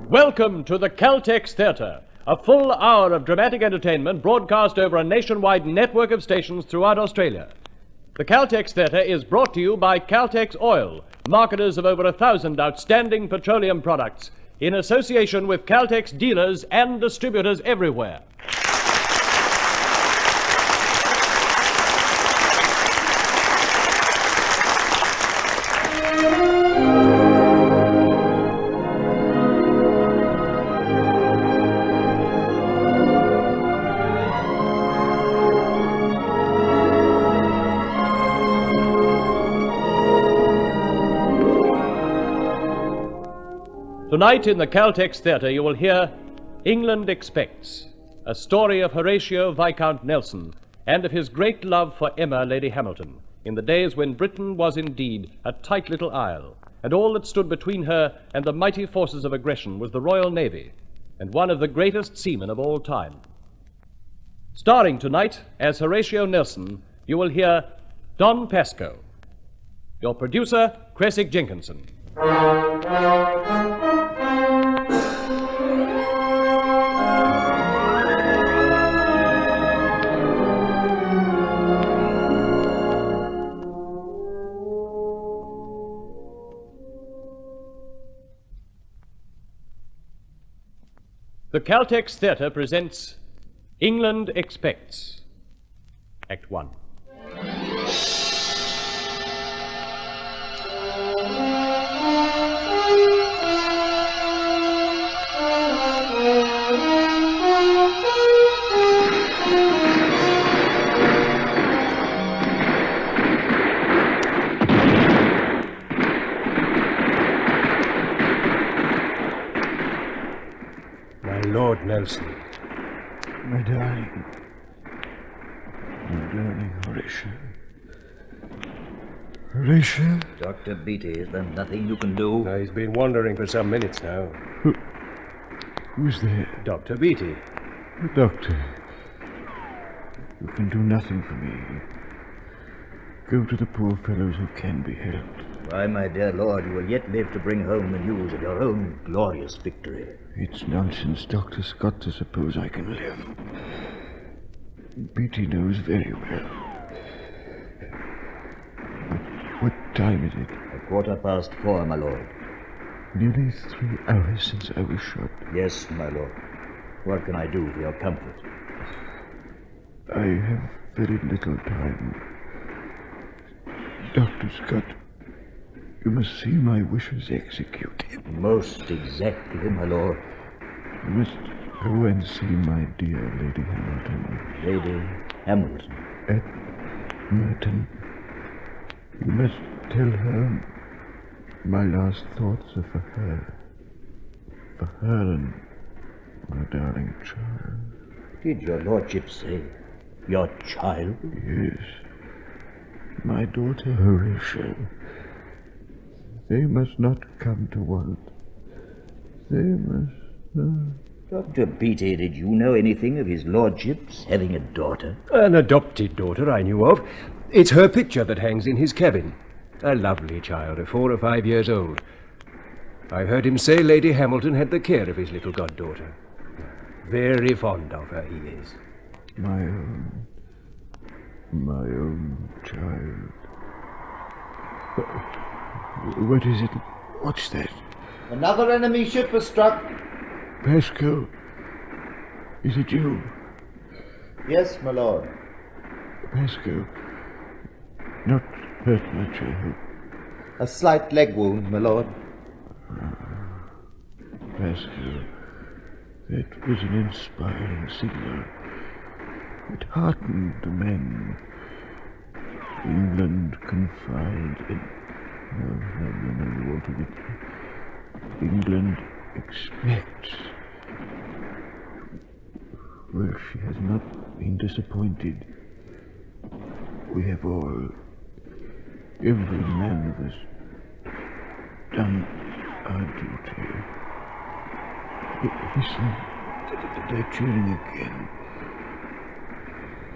Welcome to the Caltex Theate, a full hour of dramatic entertainment broadcast over a nationwide network of stations throughout Australia. The Caltex Theate is brought to you by Caltex Oil, marketers of over 1,000 outstanding petroleum products, in association with Caltex dealers and distributors everywhere. Tonight in the Caltex Theatre you will hear England Expects, a story of Horatio Viscount Nelson and of his great love for Emma, Lady Hamilton, in the days when Britain was indeed a tight little isle, and all that stood between her and the mighty forces of aggression was the Royal Navy, and one of the greatest seamen of all time. Starring tonight as Horatio Nelson, you will hear Don Pascoe. Your producer, Creswick Jenkinson. The Caltex Theatre presents England Expects, Act 1. Lord Nelson. My darling Horatio. Horatio? Dr. Beatty, is there nothing you can do? No, he's been wandering for some minutes now. Who's there? Dr. Beatty. The doctor. You can do nothing for me. Go to the poor fellows who can be helped. Why, my dear lord, you will yet live to bring home the news of your own glorious victory. It's nonsense, Dr. Scott, to suppose I can live. Beatty knows very well. What time is it? 4:15, my lord. Nearly 3 hours since I was shot. Yes, my lord. What can I do for your comfort? I have very little time. Dr. Scott, you must see my wishes executed. Most exactly, my lord. You must go and see my dear Lady Hamilton. Lady Hamilton? At Merton. You must tell her my last thoughts are for her. For her and my darling child. Did your lordship say your child? Yes. My daughter Horatio. They must not come to want. They must not. Dr. Beatty, did you know anything of his lordship's having a daughter? An adopted daughter I knew of. It's her picture that hangs in his cabin. A lovely child of 4 or 5 years old. I heard him say Lady Hamilton had the care of his little goddaughter. Very fond of her, he is. My own child. What is it? What's that? Another enemy ship was struck. Pascoe, is it you? Yes, my lord. Pascoe, not hurt much, I hope. A slight leg wound, my lord. Pascoe, that was an inspiring signal. It heartened the men. England confined in... No, you altered it. England expects. Well, she has not been disappointed. We have all, every man of us, done our duty. Listen, they're cheering again.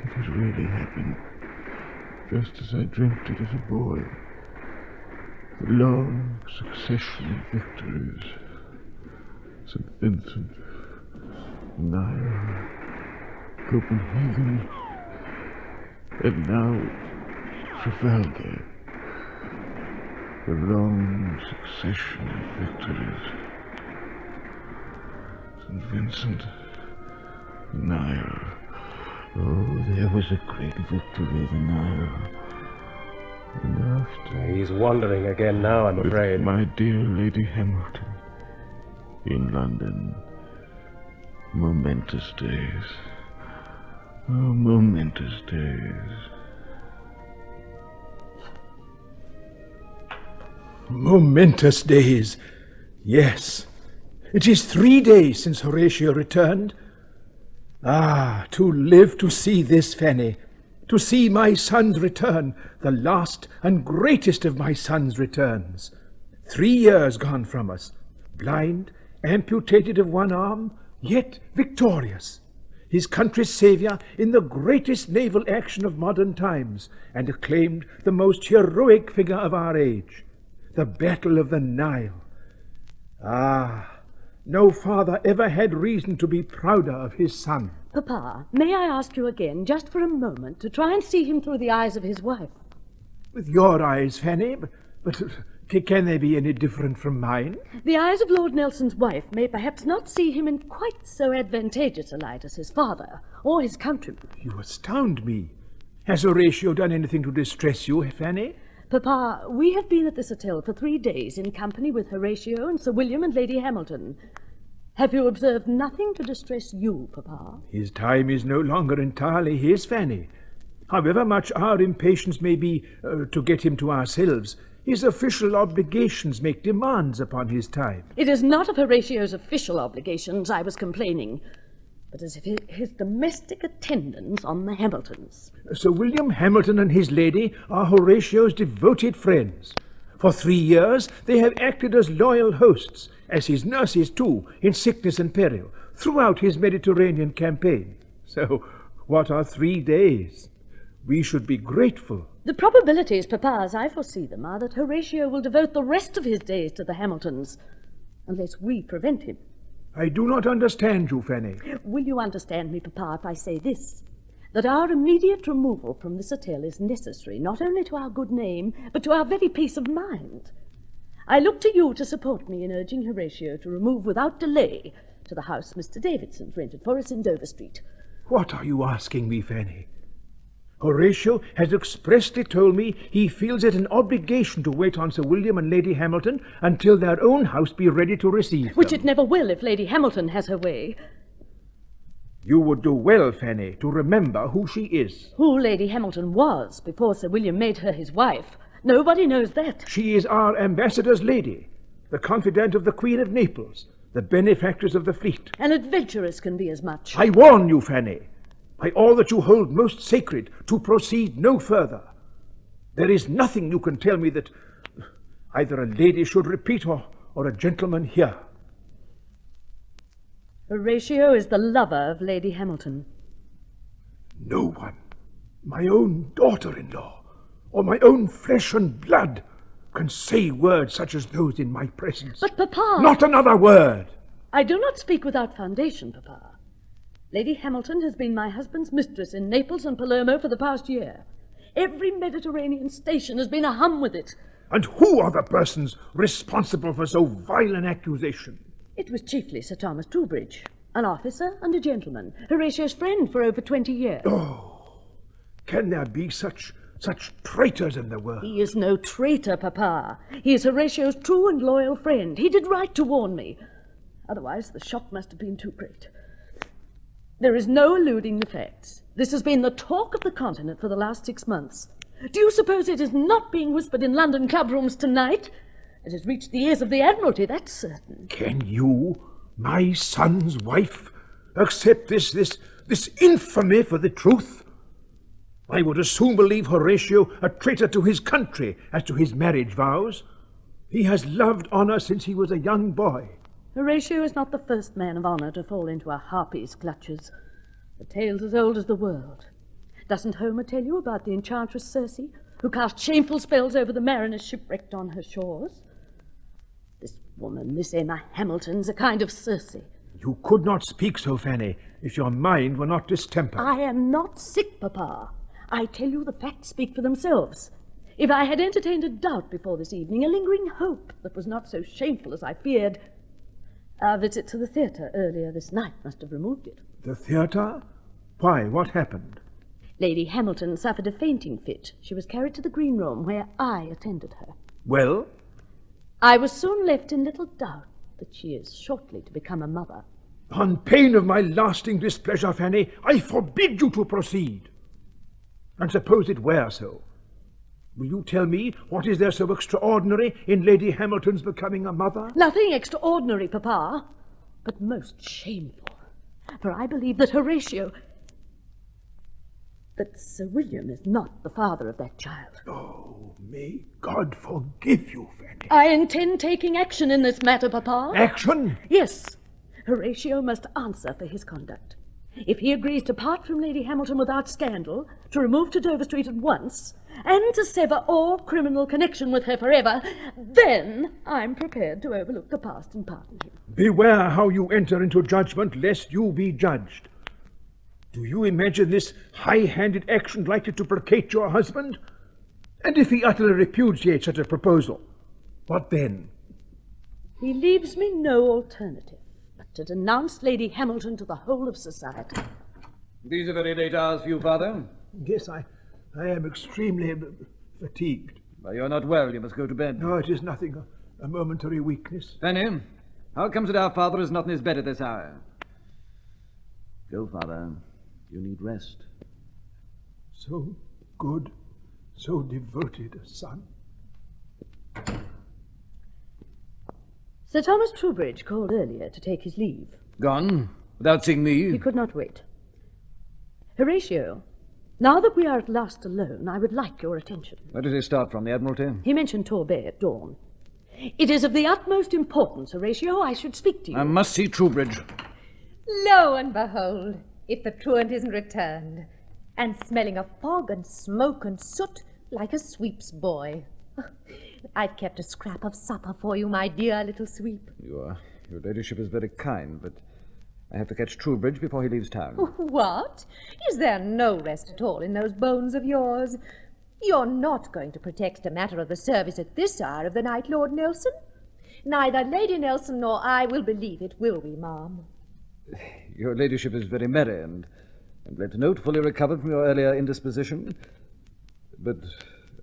It has really happened. just as I dreamt it as a boy. The long succession of victories. St. Vincent, Dyer, Copenhagen, and now Trafalgar. The long succession of victories. St. Vincent, Dyer. Oh, there was a great victory, the Nile. And after... He's wandering again now, I'm afraid. With my dear Lady Hamilton. In London. Momentous days. Oh, momentous days. Momentous days. Yes. It is 3 days since Horatio returned. Ah, to live to see this, Fanny. To see my son's return, the last and greatest of my son's returns. 3 years gone from us. Blind, amputated of one arm, yet victorious. His country's saviour in the greatest naval action of modern times, and acclaimed the most heroic figure of our age. The Battle of the Nile. Ah, no father ever had reason to be prouder of his son. Papa, may I ask you again, just for a moment, to try and see him through the eyes of his wife? With your eyes, Fanny, but can they be any different from mine? The eyes of Lord Nelson's wife may perhaps not see him in quite so advantageous a light as his father or his countrymen. You astound me. Has Horatio done anything to distress you, Fanny? Papa, we have been at this hotel for 3 days in company with Horatio and Sir William and Lady Hamilton. Have you observed nothing to distress you, Papa? His time is no longer entirely his, Fanny. However much our impatience may be to get him to ourselves, his official obligations make demands upon his time. It is not of Horatio's official obligations I was complaining, but as if his domestic attendance on the Hamiltons. Sir William Hamilton and his lady are Horatio's devoted friends. For 3 years they have acted as loyal hosts, as his nurses too, in sickness and peril, throughout his Mediterranean campaign. So, what are 3 days? We should be grateful. The probabilities, Papa, as I foresee them, are that Horatio will devote the rest of his days to the Hamiltons, unless we prevent him. I do not understand you, Fanny. Will you understand me, Papa, if I say this? That our immediate removal from this hotel is necessary, not only to our good name, but to our very peace of mind. I look to you to support me in urging Horatio to remove without delay to the house Mr. Davidson's rented for us in Dover Street. What are you asking me, Fanny? Horatio has expressly told me he feels it an obligation to wait on Sir William and Lady Hamilton until their own house be ready to receive them. Which it never will if Lady Hamilton has her way. You would do well, Fanny, to remember who she is. Who Lady Hamilton was before Sir William made her his wife. Nobody knows that. She is our ambassador's lady, the confidant of the Queen of Naples, the benefactress of the fleet. An adventuress can be as much. I warn you, Fanny, by all that you hold most sacred, to proceed no further. There is nothing you can tell me that either a lady should repeat or a gentleman hear. Horatio is the lover of Lady Hamilton. No one, my own daughter-in-law, or my own flesh and blood, can say words such as those in my presence. But, Papa... Not another word! I do not speak without foundation, Papa. Lady Hamilton has been my husband's mistress in Naples and Palermo for the past year. Every Mediterranean station has been ahum with it. And who are the persons responsible for so vile an accusation? It was chiefly Sir Thomas Troubridge, an officer and a gentleman, Horatio's friend for over 20 years. Oh, can there be such traitors in the world? He is no traitor, Papa. He is Horatio's true and loyal friend. He did right to warn me. Otherwise, the shock must have been too great. There is no eluding the facts. This has been the talk of the continent for the last 6 months. Do you suppose it is not being whispered in London clubrooms tonight? It has reached the ears of the Admiralty, that's certain. Can you, my son's wife, accept this infamy for the truth? I would as soon believe Horatio a traitor to his country as to his marriage vows. He has loved honour since he was a young boy. Horatio is not the first man of honour to fall into a harpy's clutches. The tale's as old as the world. Doesn't Homer tell you about the enchantress Circe, who cast shameful spells over the mariners shipwrecked on her shores? This woman, this Emma Hamilton's a kind of Circe. You could not speak so, Fanny, if your mind were not distempered. I am not sick, Papa. I tell you the facts speak for themselves. If I had entertained a doubt before this evening, a lingering hope that was not so shameful as I feared, our visit to the theatre earlier this night must have removed it. The theatre? Why, what happened? Lady Hamilton suffered a fainting fit. She was carried to the green room, where I attended her. Well? I was soon left in little doubt that she is shortly to become a mother. On pain of my lasting displeasure, Fanny, I forbid you to proceed. And suppose it were so. Will you tell me what is there so extraordinary in Lady Hamilton's becoming a mother? Nothing extraordinary, Papa, but most shameful. For I believe that that Sir William is not the father of that child. Oh, may God forgive you, Fanny. I intend taking action in this matter, Papa. Action? Yes. Horatio must answer for his conduct. If he agrees to part from Lady Hamilton without scandal, to remove to Dover Street at once, and to sever all criminal connection with her forever, then I'm prepared to overlook the past and pardon him. Beware how you enter into judgment, lest you be judged. Do you imagine this high-handed action likely to placate your husband? And if he utterly repudiates such a proposal, what then? He leaves me no alternative but to denounce Lady Hamilton to the whole of society. These are very late hours for you, Father. Yes, I am extremely fatigued. Well, you're not well. You must go to bed. No, it is nothing. A momentary weakness. Fanny, how comes it our father is not in his bed at this hour? Go, Father. You need rest. So good, so devoted a son. Sir Thomas Troubridge called earlier to take his leave. Gone? Without seeing me? He could not wait. Horatio, now that we are at last alone, I would like your attention. Where did he start from, the Admiralty? He mentioned Torbay at dawn. It is of the utmost importance, Horatio, I should speak to you. I must see Troubridge. Lo and behold, if the truant isn't returned, and smelling of fog and smoke and soot like a sweep's boy. I've kept a scrap of supper for you, my dear little sweep. Your ladyship is very kind, but I have to catch Troubridge before he leaves town. What? Is there no rest at all in those bones of yours? You're not going to protect a matter of the service at this hour of the night, Lord Nelson? Neither Lady Nelson nor I will believe it, will we, ma'am? Your ladyship is very merry, and I'm glad to note fully recovered from your earlier indisposition. But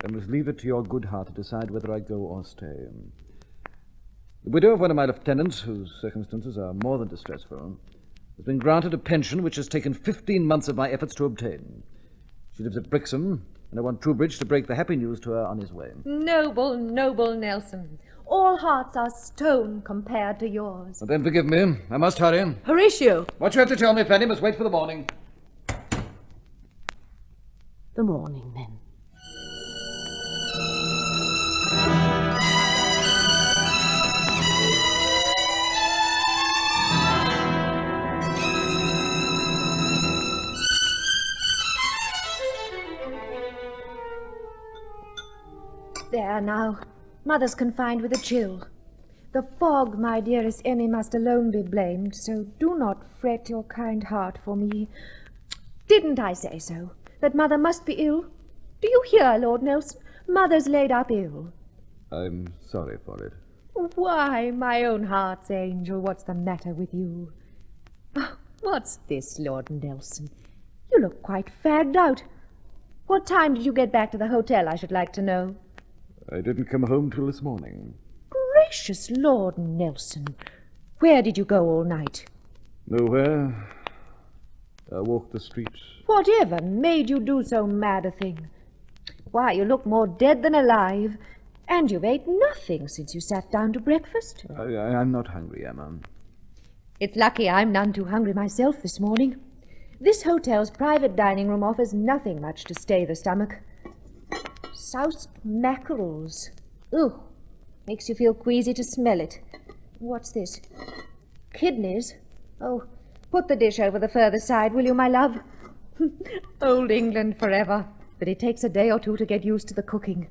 I must leave it to your good heart to decide whether I go or stay. The widow of one of my lieutenants, whose circumstances are more than distressful, has been granted a pension which has taken 15 months of my efforts to obtain. She lives at Brixham, and I want Troubridge to break the happy news to her on his way. Noble, noble Nelson. All hearts are stone compared to yours. Well, then forgive me. I must hurry. Horatio! What you have to tell me, Fanny, must wait for the morning. The morning, then. There now. Mother's confined with a chill. The fog, my dearest Emmy, must alone be blamed, so do not fret your kind heart for me. Didn't I say so? That Mother must be ill? Do you hear, Lord Nelson? Mother's laid up ill. I'm sorry for it. Why, my own heart's angel, what's the matter with you? Oh, what's this, Lord Nelson? You look quite fagged out. What time did you get back to the hotel, I should like to know? I didn't come home till this morning. Gracious Lord Nelson, where did you go all night? Nowhere. I walked the streets. Whatever made you do so mad a thing? Why, you look more dead than alive, and you've ate nothing since you sat down to breakfast. I'm not hungry, Emma. It's lucky I'm none too hungry myself this morning. This hotel's private dining room offers nothing much to stay the stomach. Soused mackerels. Ooh, makes you feel queasy to smell it. What's this? Kidneys? Oh, put the dish over the further side, will you, my love? Old England forever. But it takes a day or two to get used to the cooking.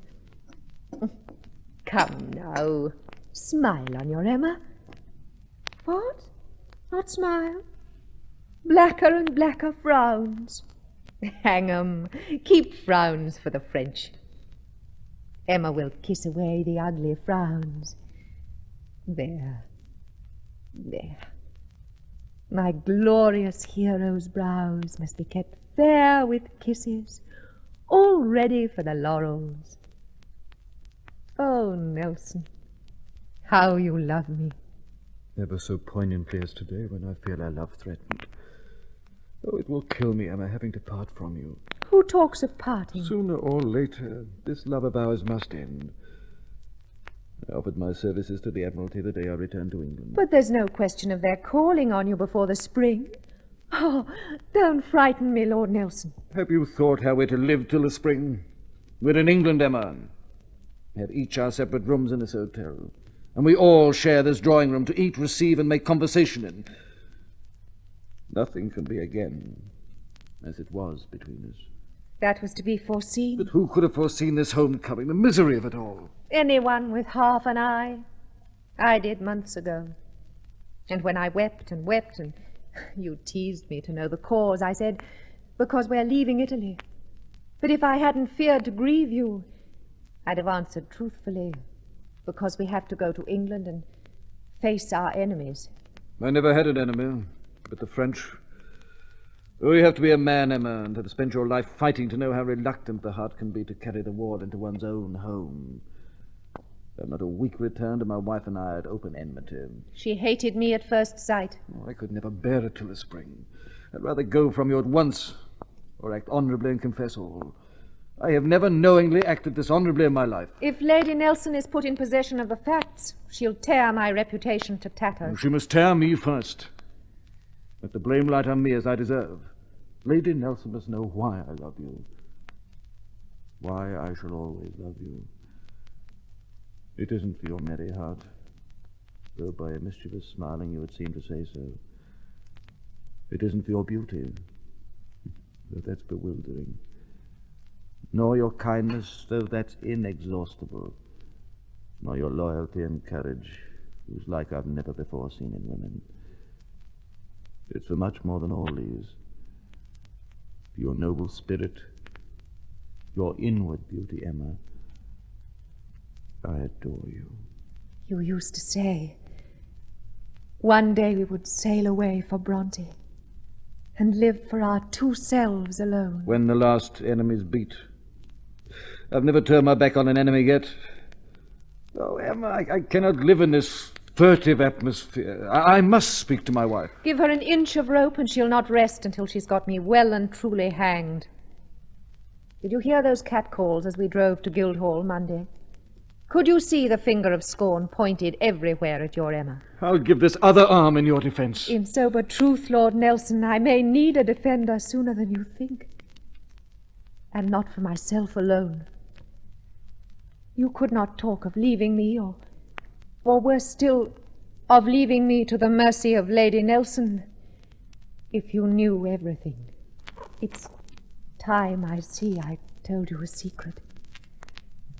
Come now. Smile on your Emma. What? Not smile? Blacker and blacker frowns. Hang 'em. Keep frowns for the French. Emma will kiss away the ugly frowns. There. There. My glorious hero's brows must be kept fair with kisses, all ready for the laurels. Oh, Nelson, how you love me. Never so poignantly as today when I feel our love threatened. Oh, it will kill me, Emma, having to part from you. Who talks of parting? Sooner or later, this love of ours must end. I offered my services to the Admiralty the day I returned to England. But there's no question of their calling on you before the spring. Oh, don't frighten me, Lord Nelson. Have you thought how we're to live till the spring? We're in England, Emma. We have each our separate rooms in this hotel. And we all share this drawing room to eat, receive, and make conversation in. Nothing can be again as it was between us. That was to be foreseen. But who could have foreseen this homecoming, the misery of it all? Anyone with half an eye. I did months ago. And when I wept and wept, and you teased me to know the cause, I said, because we're leaving Italy. But if I hadn't feared to grieve you, I'd have answered truthfully, because we have to go to England and face our enemies. I never had an enemy, but the French. Oh, you have to be a man, Emma, and have spent your life fighting to know how reluctant the heart can be to carry the war into one's own home. Though not a week returned, and my wife and I had open enmity. She hated me at first sight. Oh, I could never bear it till the spring. I'd rather go from you at once, or act honourably and confess all. I have never knowingly acted dishonourably in my life. If Lady Nelson is put in possession of the facts, she'll tear my reputation to tatters. She must tear me first. Let the blame light on me as I deserve. Lady Nelson must know why I love you. Why I shall always love you. It isn't for your merry heart, though by a mischievous smiling you would seem to say so. It isn't for your beauty, though that's bewildering. Nor your kindness, though that's inexhaustible. Nor your loyalty and courage, whose like I've never before seen in women. It's for much more than all these. For your noble spirit, your inward beauty, Emma. I adore you. You used to say, one day we would sail away for Bronte and live for our two selves alone. When the last enemy's beat. I've never turned my back on an enemy yet. Oh, Emma, I cannot live in this furtive atmosphere. I must speak to my wife. Give her an inch of rope and she'll not rest until she's got me well and truly hanged. Did you hear those catcalls as we drove to Guildhall Monday? Could you see the finger of scorn pointed everywhere at your Emma? I'll give this other arm in your defense. In sober truth, Lord Nelson, I may need a defender sooner than you think. And not for myself alone. You could not talk of leaving me, or worse still, of leaving me to the mercy of Lady Nelson, if you knew everything. It's time, I see, I told you a secret.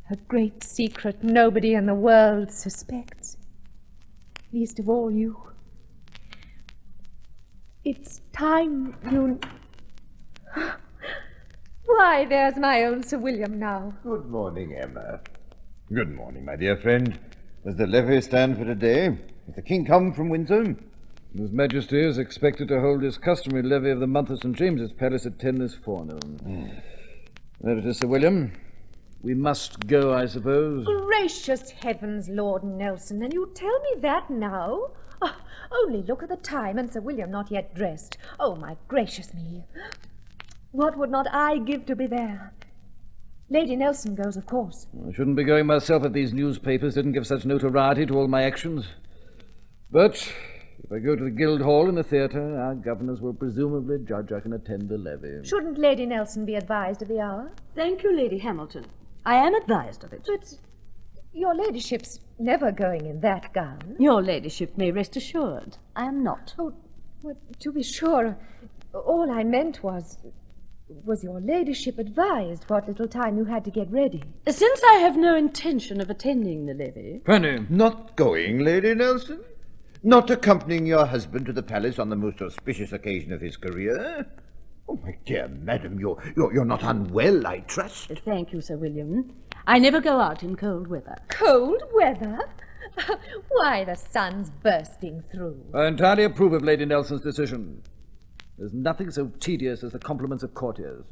A great secret nobody in the world suspects. Least of all you. It's time you... Why, there's my own Sir William now. Good morning, Emma. Good morning, my dear friend. Does the levee stand for today? Has the King come from Windsor? His Majesty is expected to hold his customary levee of the month at St. James's Palace at 10 this forenoon. There it is, Sir William. We must go, I suppose. Gracious heavens, Lord Nelson, and you tell me that now? Oh, only look at the time, and Sir William not yet dressed. Oh, my gracious me. What would not I give to be there? Lady Nelson goes, of course. I shouldn't be going myself if these newspapers didn't give such notoriety to all my actions. But if I go to the Guildhall and the theatre, our governors will presumably judge I can attend the levee. Shouldn't Lady Nelson be advised of the hour? Thank you, Lady Hamilton. I am advised of it. But your ladyship's never going in that gown. Your ladyship may rest assured. I am not. Oh, well, to be sure. All I meant was... Was your ladyship advised what little time you had to get ready? Since I have no intention of attending the levee... Penny. Not going, Lady Nelson? Not accompanying your husband to the palace on the most auspicious occasion of his career? Oh, my dear madam, you're not unwell, I trust. Thank you, Sir William. I never go out in cold weather. Cold weather? Why, the sun's bursting through. I entirely approve of Lady Nelson's decision. There's nothing so tedious as the compliments of courtiers.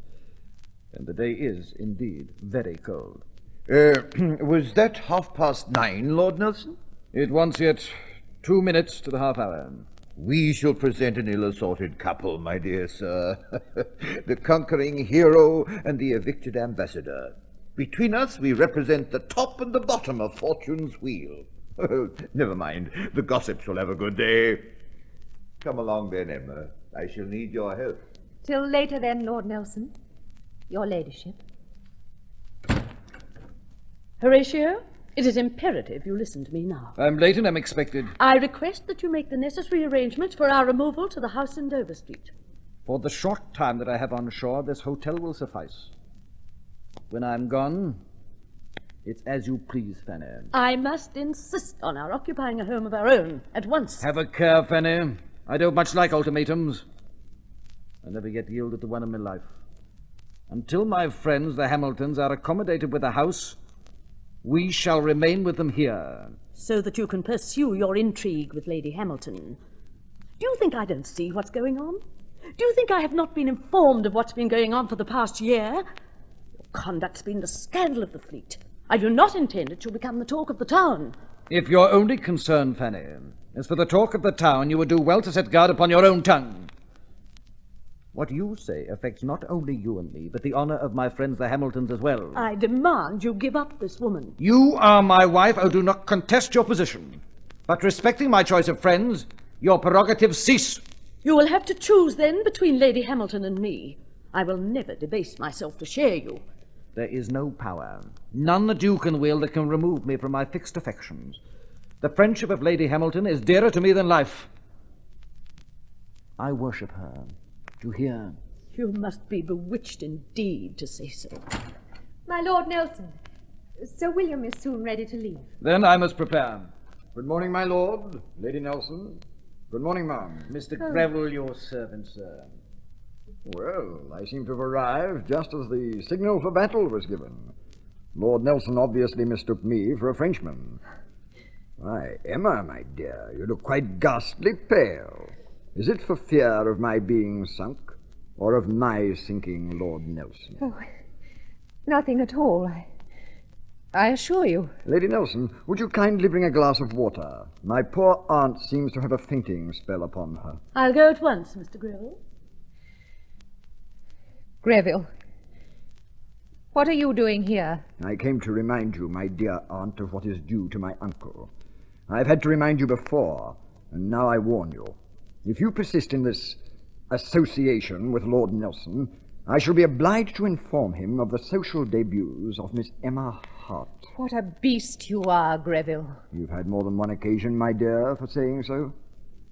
And the day is, indeed, very cold. Was that 9:30, Lord Nelson? It wants yet 2 minutes to the half hour. We shall present an ill-assorted couple, my dear sir. The conquering hero and the evicted ambassador. Between us, we represent the top and the bottom of fortune's wheel. Never mind. The gossip shall have a good day. Come along then, Emma. I shall need your help. Till later then, Lord Nelson. Your ladyship. Horatio, it is imperative you listen to me now. I'm late and I'm expected. I request that you make the necessary arrangements for our removal to the house in Dover Street. For the short time that I have on shore, this hotel will suffice. When I'm gone, it's as you please, Fanny. I must insist on our occupying a home of our own at once. Have a care, Fanny. I don't much like ultimatums. I never yet yielded to one in my life. Until my friends, the Hamiltons, are accommodated with a house, we shall remain with them here. So that you can pursue your intrigue with Lady Hamilton. Do you think I don't see what's going on? Do you think I have not been informed of what's been going on for the past year? Your conduct's been the scandal of the fleet. I do not intend it shall become the talk of the town. If your only concern, Fanny, is for the talk of the town, you would do well to set guard upon your own tongue. What you say affects not only you and me, but the honor of my friends the Hamiltons as well. I demand you give up this woman. You are my wife. I do not contest your position. But respecting my choice of friends, your prerogatives cease. You will have to choose then between Lady Hamilton and me. I will never debase myself to share you. There is no power, none that you can wield, that can remove me from my fixed affections. The friendship of Lady Hamilton is dearer to me than life. I worship her. Do you hear? You must be bewitched indeed to say so. My Lord Nelson, Sir William is soon ready to leave. Then I must prepare. Good morning, my lord. Lady Nelson. Good morning, ma'am. Mr. Greville, your servant, sir. Well, I seem to have arrived just as the signal for battle was given. Lord Nelson obviously mistook me for a Frenchman. Why, Emma, my dear, you look quite ghastly pale. Is it for fear of my being sunk, or of my sinking Lord Nelson? Oh, nothing at all. I assure you. Lady Nelson, would you kindly bring a glass of water? My poor aunt seems to have a fainting spell upon her. I'll go at once, Mr. Greville. Greville, what are you doing here? I came to remind you, my dear aunt, of what is due to my uncle. I've had to remind you before, and now I warn you. If you persist in this association with Lord Nelson, I shall be obliged to inform him of the social debuts of Miss Emma Hart. What a beast you are, Greville. You've had more than one occasion, my dear, for saying so.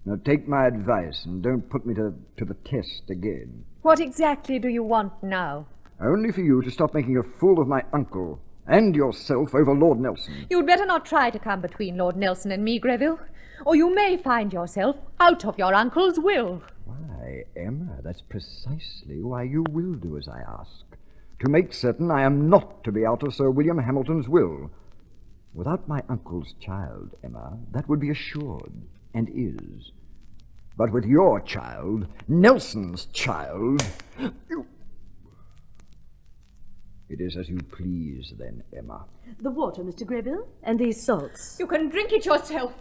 Now take my advice and don't put me to the test again. What exactly do you want now? Only for you to stop making a fool of my uncle and yourself over Lord Nelson. You'd better not try to come between Lord Nelson and me, Greville, or you may find yourself out of your uncle's will. Why, Emma, that's precisely why you will do as I ask. To make certain I am not to be out of Sir William Hamilton's will. Without my uncle's child, Emma, that would be assured, and is. But with your child, Nelson's child, It is as you please, then, Emma. The water, Mr. Greville, and these salts. You can drink it yourself.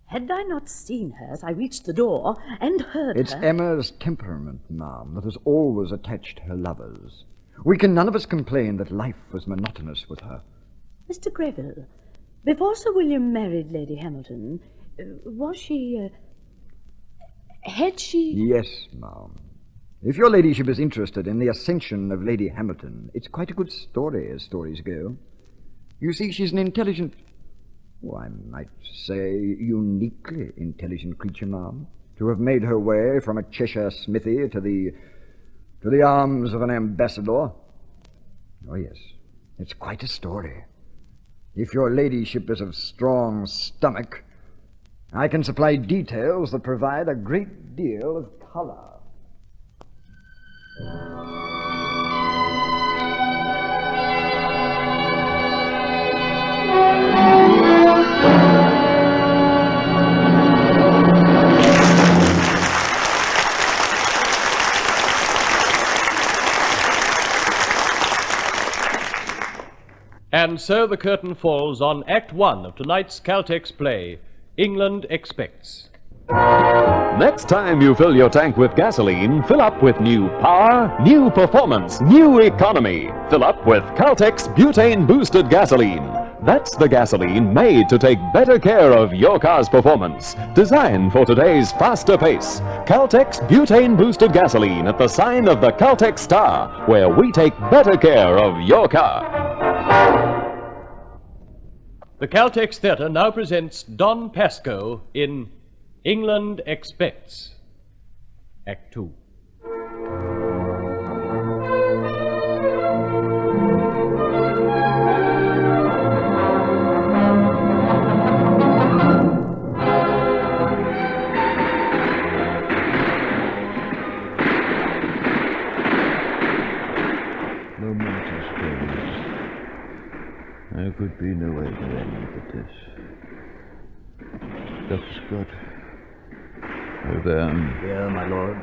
Had I not seen her as I reached the door and heard It's her... Emma's temperament, ma'am, that has always attached her lovers. We can none of us complain that life was monotonous with her. Mr. Greville, before Sir William married Lady Hamilton, was she... had she... Yes, ma'am. If your ladyship is interested in the ascension of Lady Hamilton, it's quite a good story, as stories go. You see, she's an intelligent... I might say uniquely intelligent creature, ma'am. to have made her way from a Cheshire smithy to the arms of an ambassador? Oh, yes, it's quite a story. If your ladyship is of strong stomach, I can supply details that provide a great deal of colour. And so the curtain falls on Act 1 of tonight's Caltex play, England Expects. Next time you fill your tank with gasoline, fill up with new power, new performance, new economy. Fill up with Caltex butane-boosted gasoline. That's the gasoline made to take better care of your car's performance. Designed for today's faster pace. Caltex butane-boosted gasoline at the sign of the Caltex star, where we take better care of your car. The Caltex Theatre now presents Don Pascoe in England Expects, Act 2. Momentous days. There could be no other end but this. Dr. Scott. Oh, there. Here, my lord.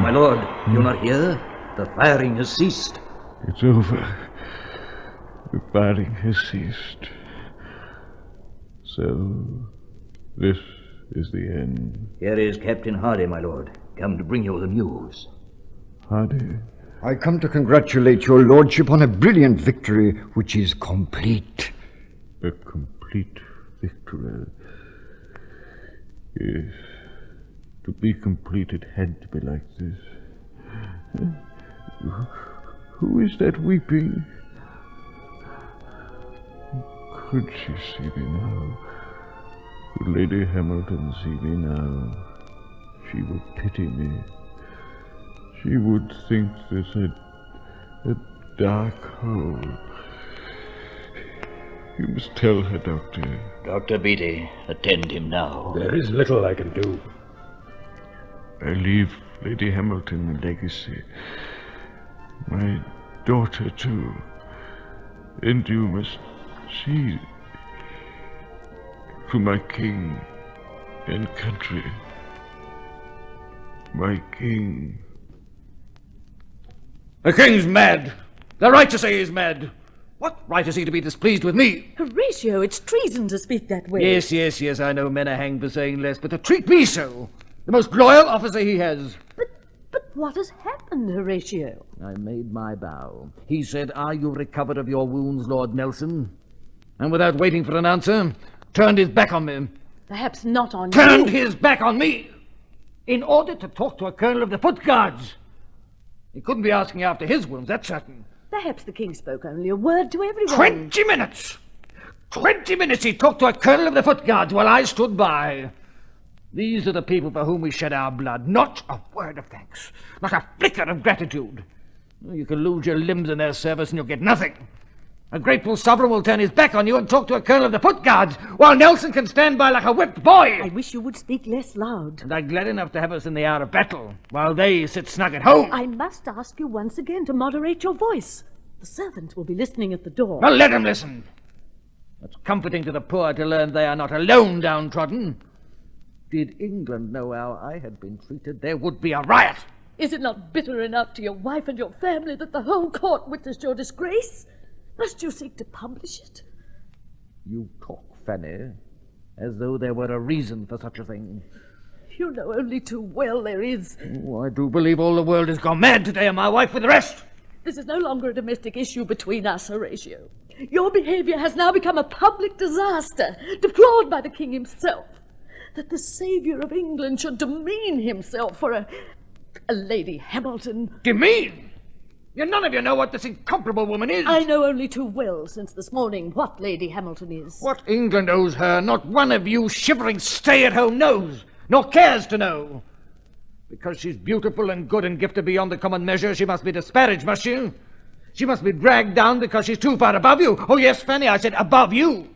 My lord, you're not here? The firing has ceased. It's over. The firing has ceased. So, this is the end. Here is Captain Hardy, my lord, come to bring you the news. Hardy? I come to congratulate your lordship on a brilliant victory which is complete. A complete victory. Yes. To be complete, it had to be like this. Who is that weeping? Could she see me now? Could Lady Hamilton see me now? She would pity me. She would think this a dark hole. You must tell her, Doctor. Dr. Beatty, attend him now. There is little I can do. I leave Lady Hamilton a legacy. My daughter, too. And you must see to my king and country. My king. The king's mad. They're right to say he's mad. What right has he to be displeased with me? Horatio, it's treason to speak that way. Yes, I know men are hanged for saying less, but to treat me so, the most loyal officer he has. But what has happened, Horatio? I made my bow. He said, "Are you recovered of your wounds, Lord Nelson?" And without waiting for an answer, turned his back on me. Perhaps not on you. Turned his back on me in order to talk to a colonel of the Foot Guards. He couldn't be asking after his wounds, that's certain. Perhaps the king spoke only a word to everyone. 20 minutes! 20 minutes he talked to a colonel of the Foot Guards while I stood by. These are the people for whom we shed our blood. Not a word of thanks. Not a flicker of gratitude. You can lose your limbs in their service and you'll get nothing. A grateful sovereign will turn his back on you and talk to a colonel of the Foot Guards, while Nelson can stand by like a whipped boy. I wish you would speak less loud. And I'm glad enough to have us in the hour of battle, while they sit snug at home. I must ask you once again to moderate your voice. The servants will be listening at the door. Well, let them listen. It's comforting to the poor to learn they are not alone downtrodden. Did England know how I had been treated, there would be a riot. Is it not bitter enough to your wife and your family that the whole court witnessed your disgrace? Must you seek to publish it? You talk, Fanny, as though there were a reason for such a thing. You know only too well there is. Oh, I do believe all the world has gone mad today, and my wife with the rest. This is no longer a domestic issue between us, Horatio. Your behavior has now become a public disaster, deplored by the king himself. That the saviour of England should demean himself for a Lady Hamilton. Demean? You none of you know what this incomparable woman is. I know only too well since this morning what Lady Hamilton is. What England owes her, not one of you shivering stay-at-home knows, nor cares to know. Because she's beautiful and good and gifted beyond the common measure, she must be disparaged, must she? She must be dragged down because she's too far above you. Oh, yes, Fanny, I said above you.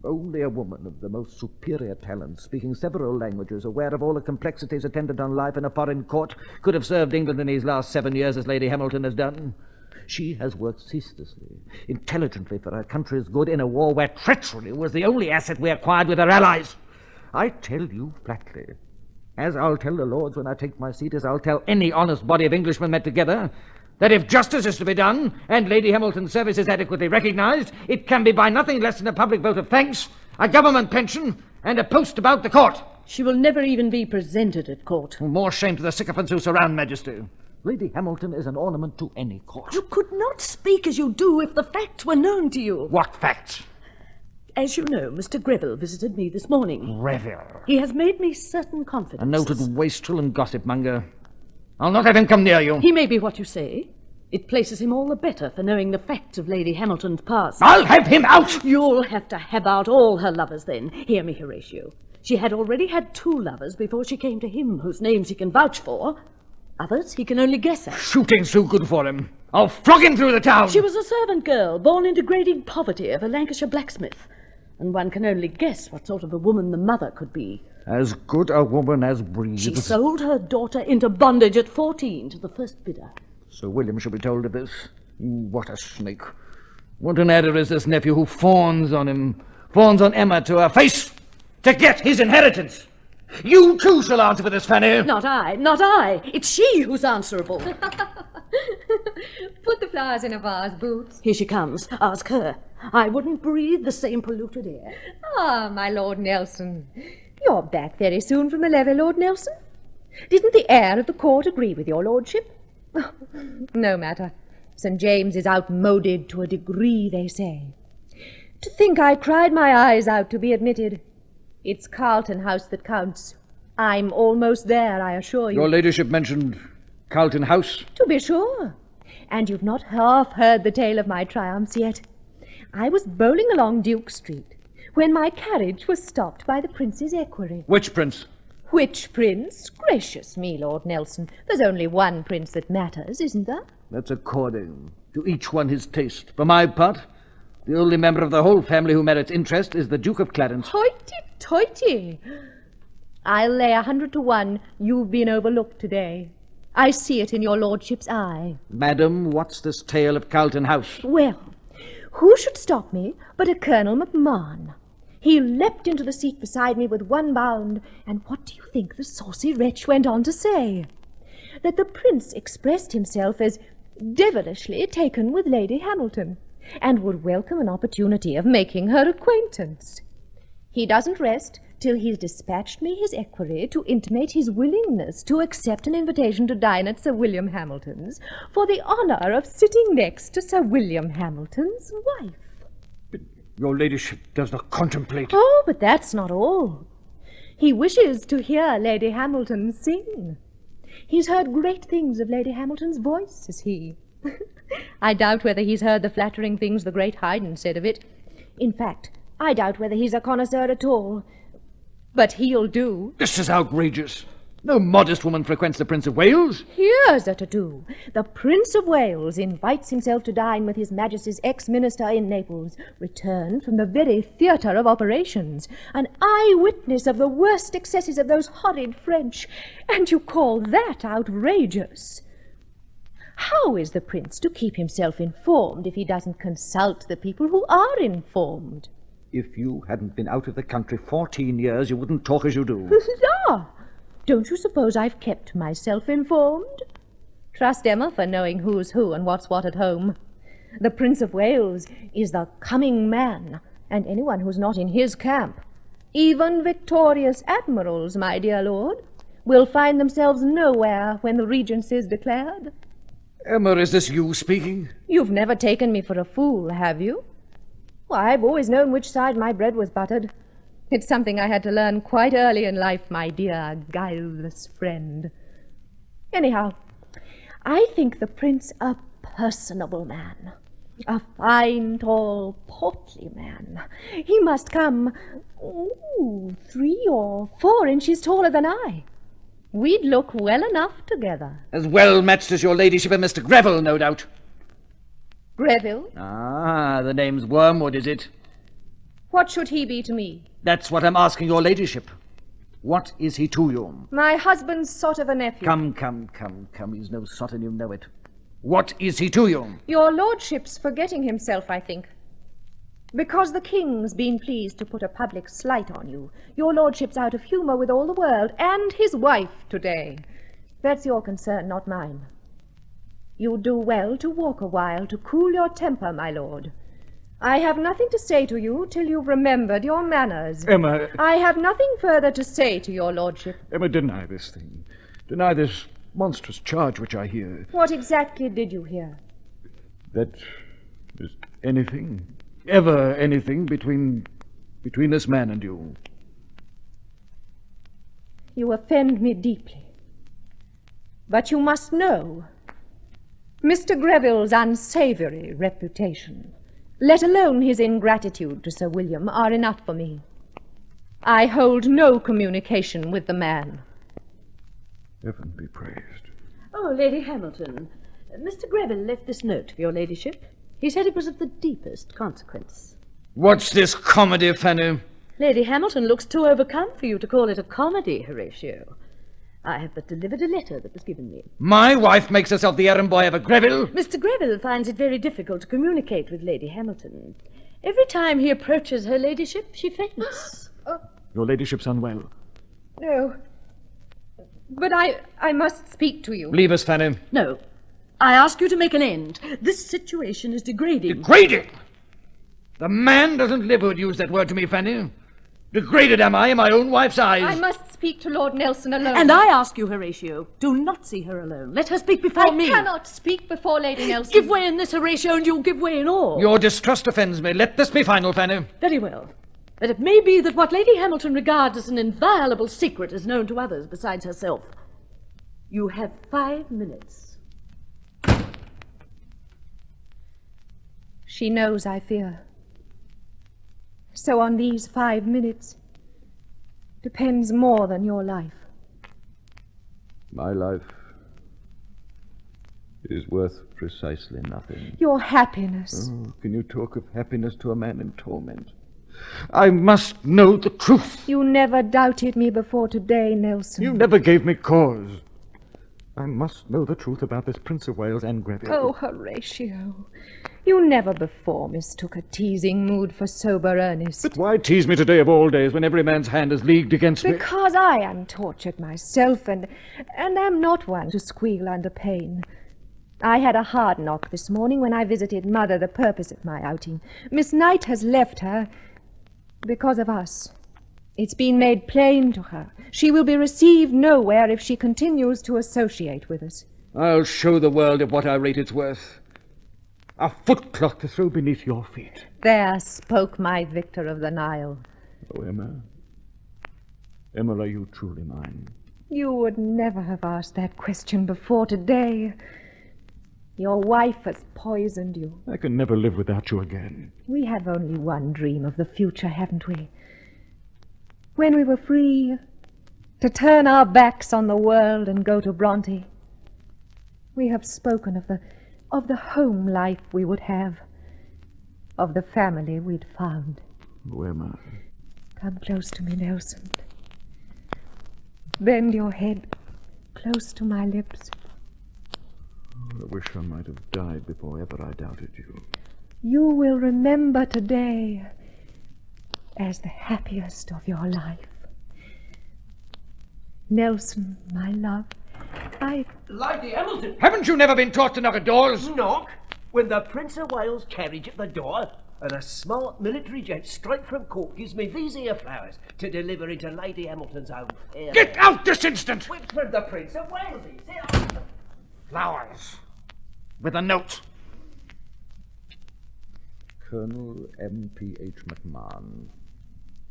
Only a woman of the most superior talent, speaking several languages, aware of all the complexities attendant on life in a foreign court, could have served England in these last 7 years as Lady Hamilton has done. She has worked ceaselessly, intelligently for her country's good in a war where treachery was the only asset we acquired with our allies. I tell you flatly, as I'll tell the Lords when I take my seat, as I'll tell any honest body of Englishmen met together, that if justice is to be done, and Lady Hamilton's service is adequately recognised, it can be by nothing less than a public vote of thanks, a government pension, and a post about the court. She will never even be presented at court. More shame to the sycophants who surround Majesty. Lady Hamilton is an ornament to any court. You could not speak as you do if the facts were known to you. What facts? As you know, Mr. Greville visited me this morning. Greville? He has made me certain confidences. A noted wastrel and gossip monger. I'll not let him come near you. He may be what you say. It places him all the better for knowing the facts of Lady Hamilton's past. I'll have him out! You'll have to have out all her lovers then. Hear me, Horatio. She had already had 2 lovers before she came to him, whose names he can vouch for. Others he can only guess at. Shooting's too good for him. I'll flog him through the town. She was a servant girl, born in degrading poverty of a Lancashire blacksmith. And one can only guess what sort of a woman the mother could be. As good a woman as breathes. She sold her daughter into bondage at 14 to the first bidder. Sir William shall be told of this. What a snake. What an adder is this nephew who fawns on him, fawns on Emma to her face, to get his inheritance. You too shall answer for this, Fanny. Not I, not I. It's she who's answerable. Put the flowers in a vase, Boots. Here she comes. Ask her. I wouldn't breathe the same polluted air. Ah, my Lord Nelson. You're back very soon from the levee, Lord Nelson. Didn't the heir of the court agree with your lordship? Oh, no matter. St. James is outmoded to a degree, they say. To think I cried my eyes out to be admitted. It's Carlton House that counts. I'm almost there, I assure you. Your ladyship mentioned Carlton House? To be sure. And you've not half heard the tale of my triumphs yet. I was bowling along Duke Street when my carriage was stopped by the prince's equerry. Which prince? Which prince? Gracious me, Lord Nelson. There's only one prince that matters, isn't there? That's according to each one his taste. For my part, the only member of the whole family who merits interest is the Duke of Clarence. Hoity-toity. I'll lay 100 to 1 you've been overlooked today. I see it in your lordship's eye. Madam, what's this tale of Carlton House? Well, who should stop me but a Colonel McMahon? He leapt into the seat beside me with one bound, and what do you think the saucy wretch went on to say? That the prince expressed himself as devilishly taken with Lady Hamilton, and would welcome an opportunity of making her acquaintance. He doesn't rest till he's dispatched me his equerry to intimate his willingness to accept an invitation to dine at Sir William Hamilton's for the honour of sitting next to Sir William Hamilton's wife. Your ladyship does not contemplate. Oh, but that's not all. He wishes to hear Lady Hamilton sing. He's heard great things of Lady Hamilton's voice, says he. I doubt whether he's heard the flattering things the great Haydn said of it. In fact, I doubt whether he's a connoisseur at all. But he'll do. This is outrageous. No modest woman frequents the Prince of Wales. Here's a to-do. The Prince of Wales invites himself to dine with His Majesty's ex-minister in Naples, returned from the very theatre of operations, an eyewitness of the worst excesses of those horrid French, and you call that outrageous? How is the Prince to keep himself informed if he doesn't consult the people who are informed? If you hadn't been out of the country 14 years, you wouldn't talk as you do. La! Don't you suppose I've kept myself informed? Trust Emma for knowing who's who and what's what at home. The Prince of Wales is the coming man, and anyone who's not in his camp, even victorious admirals, my dear lord, will find themselves nowhere when the regency is declared. Emma, is this you speaking? You've never taken me for a fool, have you? Why, I've always known which side my bread was buttered. It's something I had to learn quite early in life, my dear, guileless friend. Anyhow, I think the prince a personable man. A fine, tall, portly man. He must come 3 or 4 inches taller than I. We'd look well enough together. As well matched as your ladyship and Mr. Greville, no doubt. Greville? Ah, the name's Wormwood, is it? What should he be to me? That's what I'm asking your ladyship. What is he to you? My husband's sort of a nephew. Come. He's no sot and you know it. What is he to you? Your lordship's forgetting himself, I think. Because the king's been pleased to put a public slight on you, your lordship's out of humour with all the world, and his wife today. That's your concern, not mine. You do well to walk a while to cool your temper, my lord. I have nothing to say to you till you've remembered your manners. Emma... I have nothing further to say to your lordship. Emma, deny this thing. Deny this monstrous charge which I hear. What exactly did you hear? That there's anything, ever anything between this man and you. You offend me deeply. But you must know, Mr. Greville's unsavoury reputation, let alone his ingratitude to Sir William, are enough for me. I hold no communication with the man. Heaven be praised. Oh, Lady Hamilton, Mr. Greville left this note for your ladyship. He said it was of the deepest consequence. What's this comedy, Fanny? Lady Hamilton looks too overcome for you to call it a comedy, Horatio. I have but delivered a letter that was given me. My wife makes herself the errand boy of a Greville? Mr. Greville finds it very difficult to communicate with Lady Hamilton. Every time he approaches her ladyship, she faints. Your ladyship's unwell. No. But I must speak to you. Leave us, Fanny. No. I ask you to make an end. This situation is degrading. Degrading? The man doesn't live who'd use that word to me, Fanny. Degraded am I in my own wife's eyes. I must speak to Lord Nelson alone. And I ask you, Horatio, do not see her alone. Let her speak before me. I cannot speak before Lady Nelson. Give way in this, Horatio, and you'll give way in all. Your distrust offends me. Let this be final, Fanny. Very well. But it may be that what Lady Hamilton regards as an inviolable secret is known to others besides herself. You have 5 minutes. She knows I fear. So on these 5 minutes depends more than your life. My life is worth precisely nothing. Your happiness. Oh, can you talk of happiness to a man in torment? I must know the truth. You never doubted me before today, Nelson. You never gave me cause. I must know the truth about this Prince of Wales and Greville. Oh, Horatio, you never before mistook a teasing mood for sober earnest. But why tease me today of all days when every man's hand is leagued against me? Because I am tortured myself and am not one to squeal under pain. I had a hard knock this morning when I visited Mother, the purpose of my outing. Miss Knight has left her because of us. It's been made plain to her. She will be received nowhere if she continues to associate with us. I'll show the world of what I rate its worth. A footcloth to throw beneath your feet. There spoke my victor of the Nile. Oh, Emma. Emma, are you truly mine? You would never have asked that question before today. Your wife has poisoned you. I can never live without you again. We have only one dream of the future, haven't we? When we were free to turn our backs on the world and go to Bronte. We have spoken of the home life we would have, of the family we'd found. Oh, Emma. Come close to me, Nelson. Bend your head close to my lips. I wish I might have died before ever I doubted you. You will remember today as the happiest of your life. Nelson, my love, Lady Hamilton! Haven't you never been taught to knock at doors? Knock? When the Prince of Wales' carriage at the door, and a smart military gent straight from court gives me these here flowers to deliver into Lady Hamilton's own fair. Get out this instant! Winifred the Prince of Wales is here. Flowers. With a note. Colonel M.P.H. McMahon.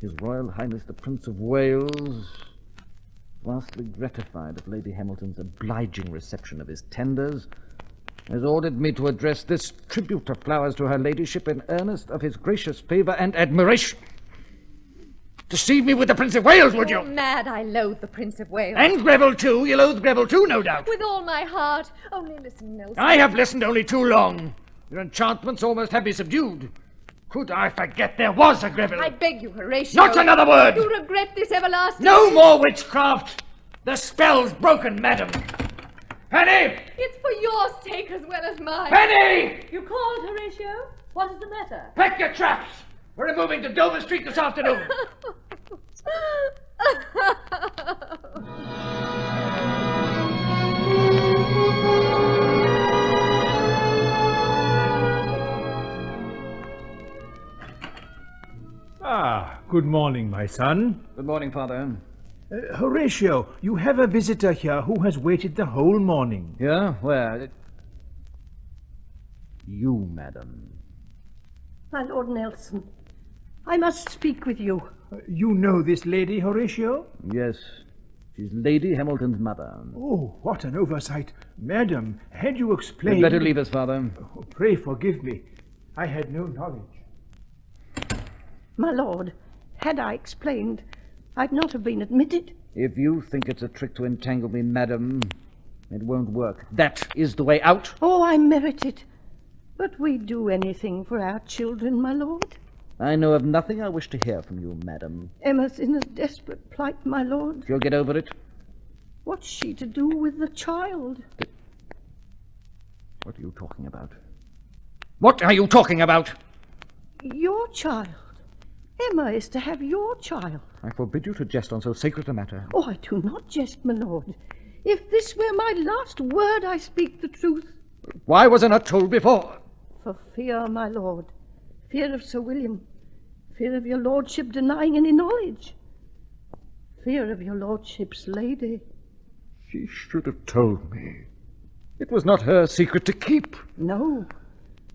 His Royal Highness the Prince of Wales vastly gratified at Lady Hamilton's obliging reception of his tenders, has ordered me to address this tribute of flowers to her ladyship in earnest of his gracious favour and admiration. Deceive me with the Prince of Wales, would You're you? mad. I loathe the Prince of Wales. And Greville, too. You loathe Greville, too, no doubt. With all my heart. Only listen, Nelson. I have listened only too long. Your enchantments almost have me subdued. Could I forget there was a Greville? I beg you, Horatio. Not another word! You regret this everlasting... No more witchcraft! The spell's broken, madam. Penny! It's for your sake as well as mine. Penny! You called, Horatio? What is the matter? Pack your traps! We're moving to Dover Street this afternoon. Good morning, my son. Good morning, Father. Horatio, you have a visitor here who has waited the whole morning. Yeah? Where? You, madam. My Lord Nelson, I must speak with you. You know this lady, Horatio? Yes. She's Lady Hamilton's mother. Oh, what an oversight. Madam, had you explained... You'd better leave us, Father. Oh, pray forgive me. I had no knowledge. My lord, had I explained, I'd not have been admitted. If you think it's a trick to entangle me, madam, it won't work. That is the way out. Oh, I merit it. But we'd do anything for our children, my lord. I know of nothing I wish to hear from you, madam. Emma's in a desperate plight, my lord. She'll get over it. What's she to do with the child? What are you talking about? What are you talking about? Your child. Emma is to have your child. I forbid you to jest on so sacred a matter. Oh, I do not jest, my lord. If this were my last word, I speak the truth. Why was I not told before? For fear, my lord. Fear of Sir William. Fear of your lordship denying any knowledge. Fear of your lordship's lady. She should have told me. It was not her secret to keep. No,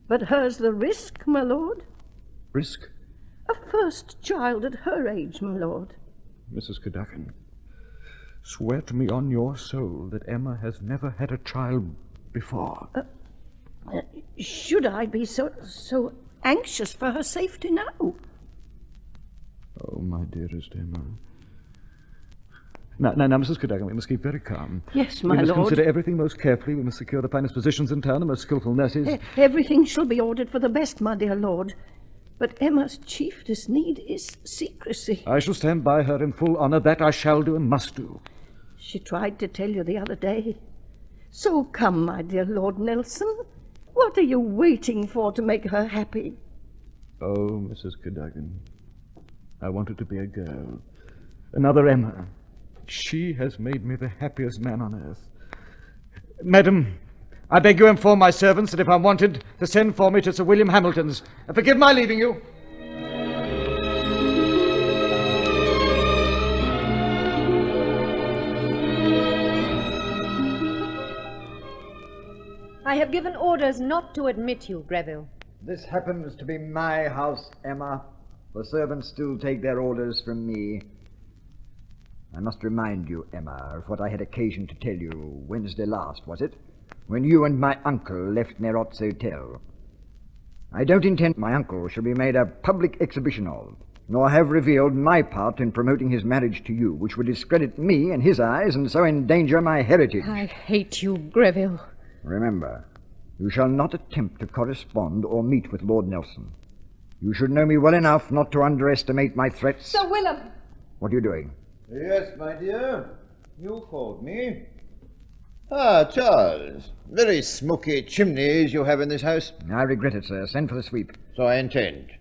but hers the risk, my lord. Risk? A first child at her age, my lord. Mrs. Cadogan, swear to me on your soul that Emma has never had a child before. Should I be so anxious for her safety now? Oh, my dearest Emma. Now, Mrs. Cadogan, we must keep very calm. Yes, my lord. We must consider everything most carefully. We must secure the finest positions in town, the most skillful nurses. Everything shall be ordered for the best, my dear lord. But Emma's chiefest need is secrecy. I shall stand by her in full honour. That I shall do and must do. She tried to tell you the other day. So come, my dear Lord Nelson. What are you waiting for to make her happy? Oh, Mrs. Cadogan, I want her to be a girl. Another Emma. She has made me the happiest man on earth. Madam, I beg you inform my servants that if I'm wanted, to send for me to Sir William Hamilton's. Forgive my leaving you. I have given orders not to admit you, Greville. This happens to be my house, Emma. The servants still take their orders from me. I must remind you, Emma, of what I had occasion to tell you Wednesday last, was it? When you and my uncle left Nerot's Hotel. I don't intend my uncle shall be made a public exhibition of, nor have revealed my part in promoting his marriage to you, which would discredit me in his eyes and so endanger my heritage. I hate you, Greville. Remember, you shall not attempt to correspond or meet with Lord Nelson. You should know me well enough not to underestimate my threats. Sir William! What are you doing? Yes, my dear. You called me. Ah, Charles. Very smoky chimneys you have in this house. I regret it, sir. Send for the sweep. So I intend.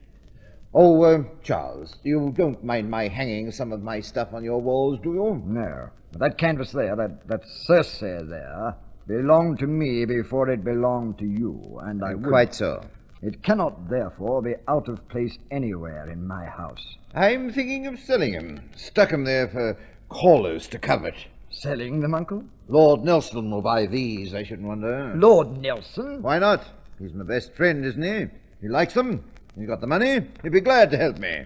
Oh, Charles, you don't mind my hanging some of my stuff on your walls, do you? No. But that canvas there, that Circe there, belonged to me before it belonged to you, and I would... Quite so. It cannot, therefore, be out of place anywhere in my house. I'm thinking of selling 'em. Stuck 'em there for callers to covet. Selling them, Uncle? Lord Nelson will buy these, I shouldn't wonder. Lord Nelson? Why not? He's my best friend, isn't he? He likes them. He's got the money. He'd be glad to help me.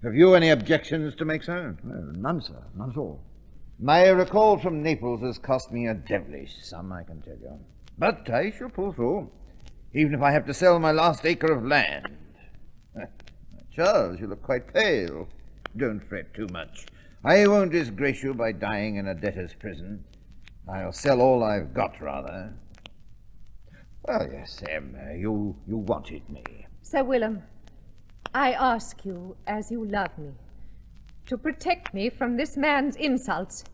Have you any objections to make, sir? No, none, sir. None at all. My recall from Naples has cost me a devilish sum, I can tell you. But I shall pull through, even if I have to sell my last acre of land. Charles, you look quite pale. Don't fret too much. I won't disgrace you by dying in a debtor's prison. I'll sell all I've got, rather. Well, yes, you wanted me. Sir Willem, I ask you, as you love me, to protect me from this man's insults.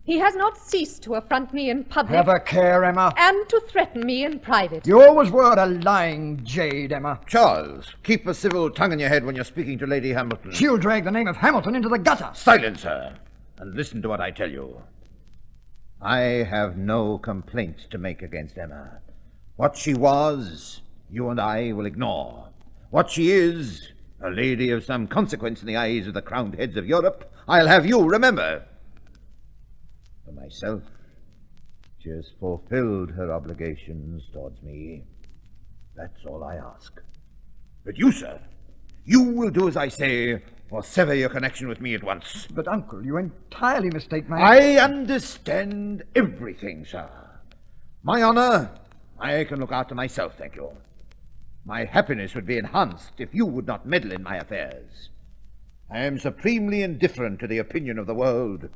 He has not ceased to affront me in public. Have a care, Emma. And to threaten me in private. You always were a lying jade, Emma. Charles, keep a civil tongue in your head when you're speaking to Lady Hamilton. She'll drag the name of Hamilton into the gutter. Silence her, and listen to what I tell you. I have no complaints to make against Emma. What she was, you and I will ignore. What she is, a lady of some consequence in the eyes of the crowned heads of Europe, I'll have you remember. For myself, she has fulfilled her obligations towards me. That's all I ask. But you, sir, you will do as I say, or sever your connection with me at once. But, Uncle, you entirely mistake my... I understand everything, sir. My honor, I can look after myself, thank you. My happiness would be enhanced if you would not meddle in my affairs. I am supremely indifferent to the opinion of the world.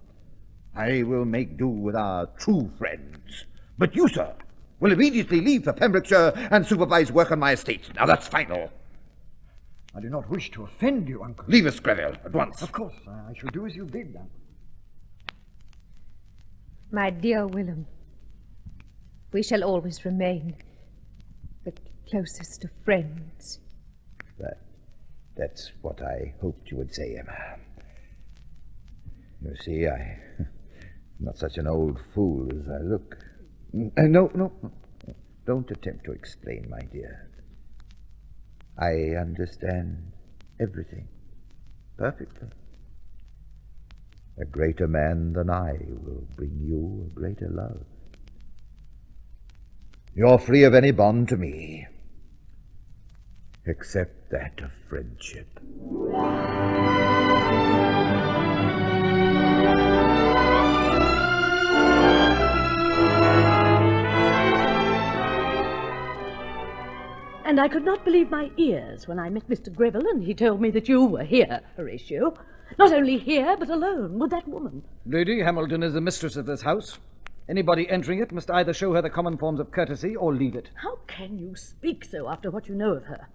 I will make do with our true friends. But you, sir, will immediately leave for Pembrokeshire and supervise work on my estate. Now that's final. I do not wish to offend you, Uncle. Leave us, Greville, at once. Of course, I shall do as you bid, Uncle. My dear Willem, we shall always remain the closest of friends. That's what I hoped you would say, Emma. You see, I'm not such an old fool as I look. No. Don't attempt to explain, my dear. I understand everything perfectly. A greater man than I will bring you a greater love. You're free of any bond to me, except that of friendship. And I could not believe my ears when I met Mr. Greville and he told me that you were here, Horatio. Not only here, but alone with that woman. Lady Hamilton is the mistress of this house. Anybody entering it must either show her the common forms of courtesy or leave it. How can you speak so after what you know of her?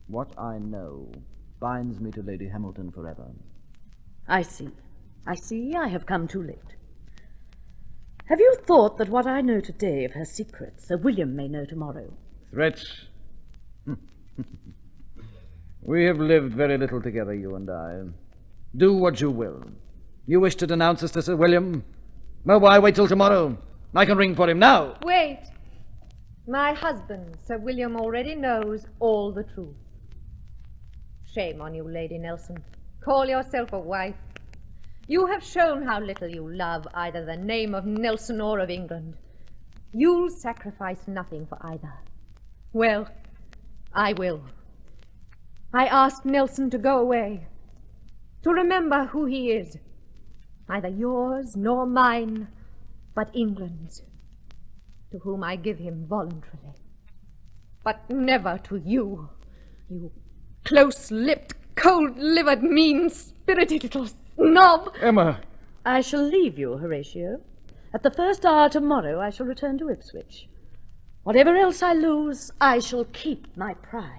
What I know binds me to Lady Hamilton forever. I see. I have come too late. Have you thought that what I know today of her secrets, Sir William may know tomorrow? Threats? We have lived very little together, you and I. Do what you will. You wish to denounce us to Sir William? Well, why wait till tomorrow? I can ring for him now. Wait. My husband, Sir William, already knows all the truth. Shame on you, Lady Nelson. Call yourself a wife. You have shown how little you love either the name of Nelson or of England. You'll sacrifice nothing for either. Well, I will. I ask Nelson to go away, to remember who he is. Neither yours nor mine, but England's, to whom I give him voluntarily. But never to you, you close-lipped, cold-livered, mean-spirited little snob. Emma! I shall leave you, Horatio. At the first hour tomorrow I shall return to Ipswich. Whatever else I lose, I shall keep my pride.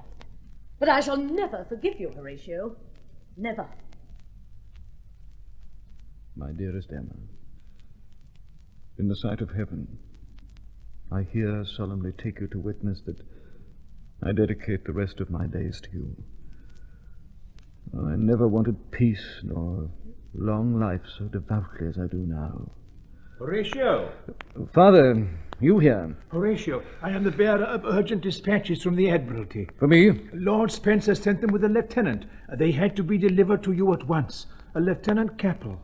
But I shall never forgive you, Horatio. Never. My dearest Emma, in the sight of heaven, I here solemnly take you to witness that I dedicate the rest of my days to you. I never wanted peace nor long life so devoutly as I do now. Horatio! Father, you here? Horatio, I am the bearer of urgent dispatches from the Admiralty. For me? Lord Spencer sent them with a lieutenant. They had to be delivered to you at once. A Lieutenant Chappell.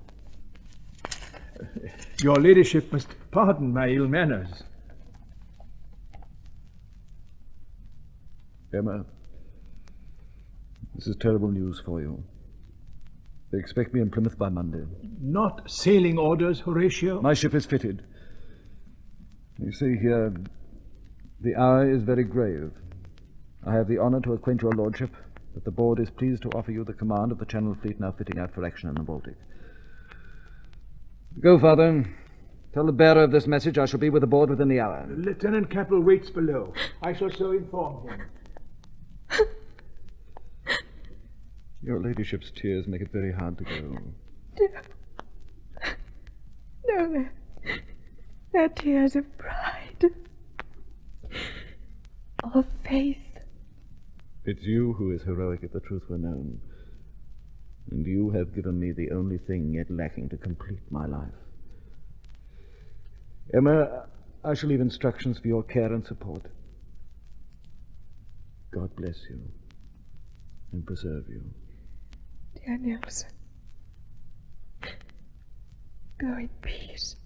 Your ladyship must pardon my ill manners. Emma, this is terrible news for you. They expect me in Plymouth by Monday. Not sailing orders, Horatio? My ship is fitted. You see here, the hour is very grave. I have the honour to acquaint your lordship that the board is pleased to offer you the command of the Channel Fleet now fitting out for action in the Baltic. Go, Father. Tell the bearer of this message I shall be with the board within the hour. Lieutenant Chappell waits below. I shall so inform him. Your ladyship's tears make it very hard to go. No, they're tears of pride. Of faith. It's you who is heroic if the truth were known. And you have given me the only thing yet lacking to complete my life. Emma, I shall leave instructions for your care and support. God bless you and preserve you. Dear Nelson, go in peace.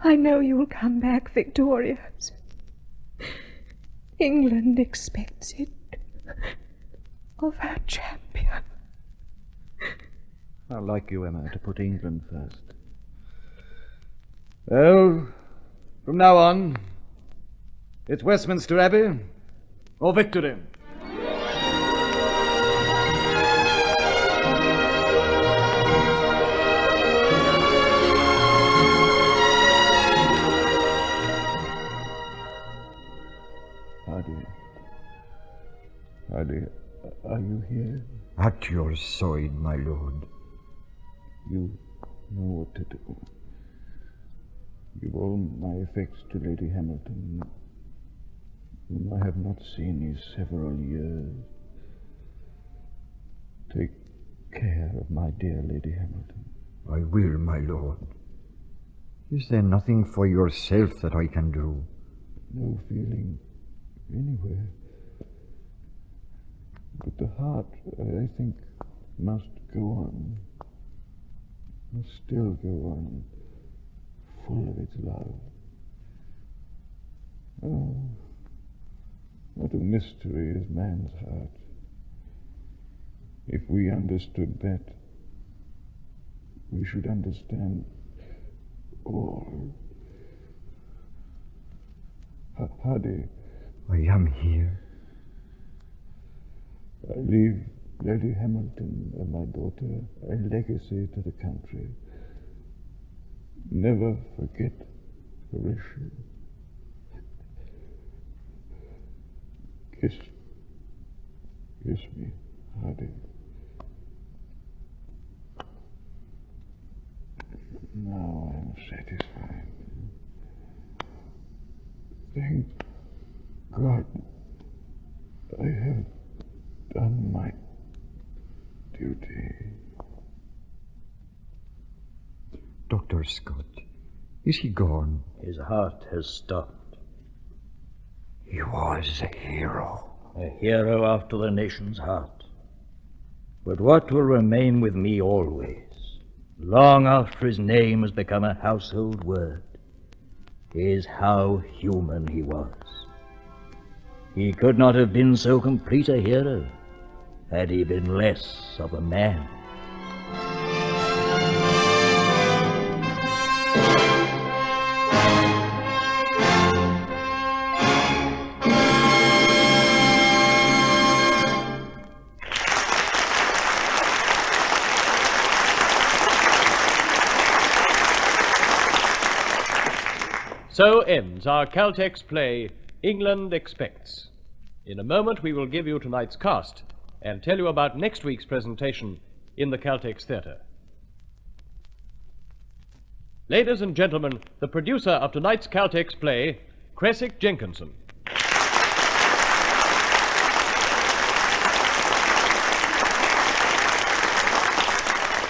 I know you will come back victorious. England expects it of her champion. I like you, Emma, to put England first. Well, from now on, it's Westminster Abbey or victory. Hardy, are you here? At your side, my lord. You know what to do. Give all my effects to Lady Hamilton, whom I have not seen these several years. Take care of my dear Lady Hamilton. I will, my lord. Is there nothing for yourself that I can do? No feeling anywhere. But the heart, I think, must go on. Must still go on, full of its love. Oh, what a mystery is man's heart. If we understood that, we should understand all. Hardy. I am here. I leave Lady Hamilton and my daughter a legacy to the country. Never forget Horatio. Kiss me, Hardy. Now I am satisfied. Thank God I have done my duty. Dr. Scott, is he gone? His heart has stopped. He was a hero. A hero after the nation's heart. But what will remain with me always, long after his name has become a household word, is how human he was. He could not have been so complete a hero had he been less of a man. So ends our Caltex play, England Expects. In a moment we will give you tonight's cast and tell you about next week's presentation in the Caltex Theatre. Ladies and gentlemen, the producer of tonight's Caltex play, Creswick Jenkinson.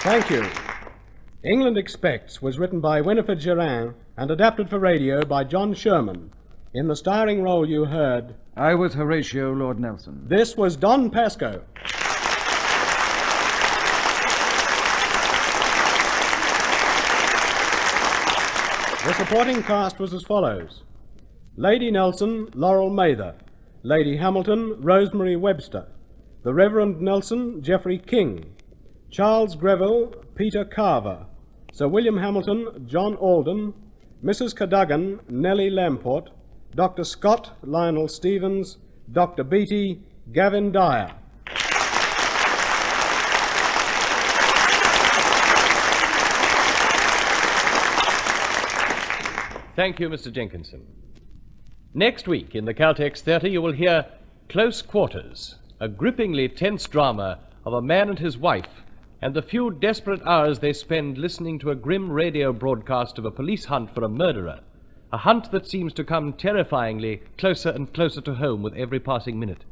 Thank you. England Expects was written by Winifred Duran and adapted for radio by John Sherman. In the starring role you heard... I was Horatio, Lord Nelson. This was Don Pascoe. The supporting cast was as follows. Lady Nelson, Laurel Mather. Lady Hamilton, Rosemary Webster. The Reverend Nelson, Geoffrey King. Charles Greville, Peter Carver, Sir William Hamilton, John Alden, Mrs. Cadogan, Nellie Lamport, Dr. Scott, Lionel Stevens, Dr. Beatty, Gavin Dyer. Thank you, Mr. Jenkinson. Next week in the Caltex Theatre you will hear Close Quarters, a grippingly tense drama of a man and his wife and the few desperate hours they spend listening to a grim radio broadcast of a police hunt for a murderer, a hunt that seems to come terrifyingly closer and closer to home with every passing minute.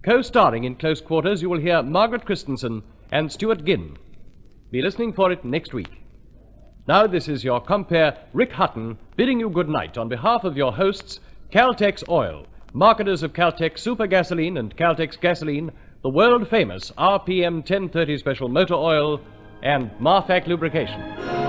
Co-starring in Close Quarters you will hear Margaret Christensen and Stuart Ginn. Be listening for it next week. Now this is your compere, Rick Hutton, bidding you good night on behalf of your hosts, Caltex Oil, marketers of Caltex Super Gasoline and Caltex Gasoline, the world-famous RPM 1030 Special Motor Oil, and Marfac Lubrication.